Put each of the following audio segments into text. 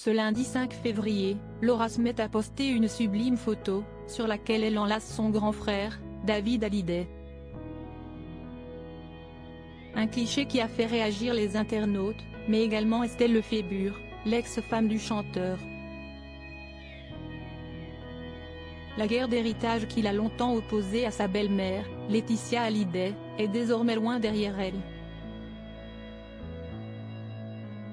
Ce lundi 5 février, Laura Smet a posté une sublime photo, sur laquelle elle enlace son grand frère, David Hallyday. Un cliché qui a fait réagir les internautes, mais également Estelle Lefébure, l'ex-femme du chanteur. La guerre d'héritage qu'il a longtemps opposée à sa belle-mère, Laetitia Hallyday, est désormais loin derrière elle.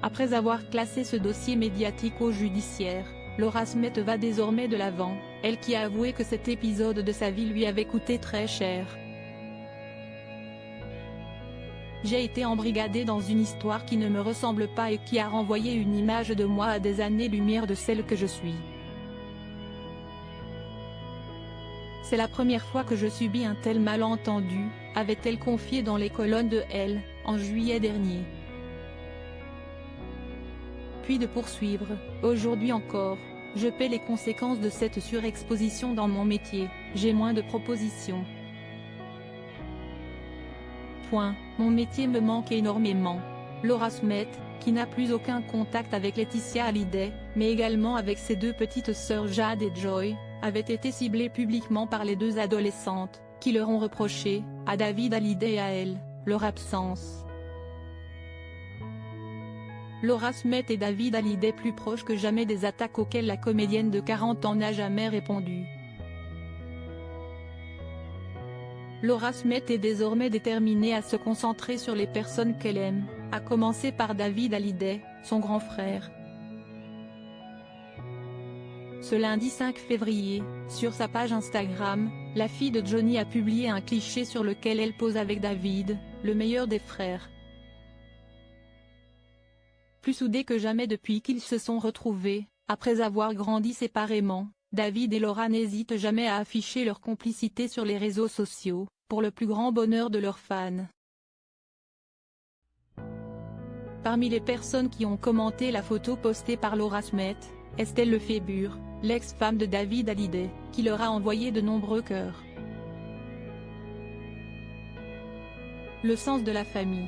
Après avoir classé ce dossier médiatique au judiciaire, Laura Smet va désormais de l'avant, elle qui a avoué que cet épisode de sa vie lui avait coûté très cher. J'ai été embrigadée dans une histoire qui ne me ressemble pas et qui a renvoyé une image de moi à des années-lumière de celle que je suis. C'est la première fois que je subis un tel malentendu, avait-elle confié dans les colonnes de Elle, en juillet dernier. Puis de poursuivre, aujourd'hui encore, je paie les conséquences de cette surexposition dans mon métier, j'ai moins de propositions. Mon métier me manque énormément. Laura Smet, qui n'a plus aucun contact avec Laetitia Hallyday, mais également avec ses deux petites sœurs Jade et Joy, avait été ciblée publiquement par les deux adolescentes, qui leur ont reproché, à David Hallyday et à elle, leur absence. Laura Smet et David Hallyday plus proches que jamais des attaques auxquelles la comédienne de 40 ans n'a jamais répondu. Laura Smet est désormais déterminée à se concentrer sur les personnes qu'elle aime, à commencer par David Hallyday, son grand frère. Ce lundi 5 février, sur sa page Instagram, la fille de Johnny a publié un cliché sur lequel elle pose avec David, le meilleur des frères. Plus soudés que jamais depuis qu'ils se sont retrouvés, après avoir grandi séparément, David et Laura n'hésitent jamais à afficher leur complicité sur les réseaux sociaux, pour le plus grand bonheur de leurs fans. Parmi les personnes qui ont commenté la photo postée par Laura Smet, Estelle Lefébure, l'ex-femme de David Hallyday, qui leur a envoyé de nombreux cœurs. Le sens de la famille.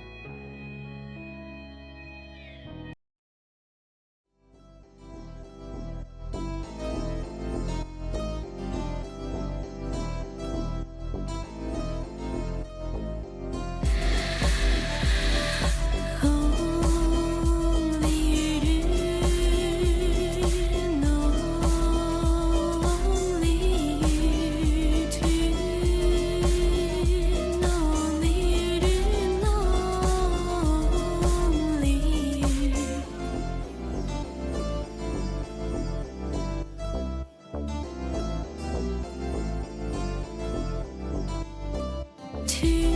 To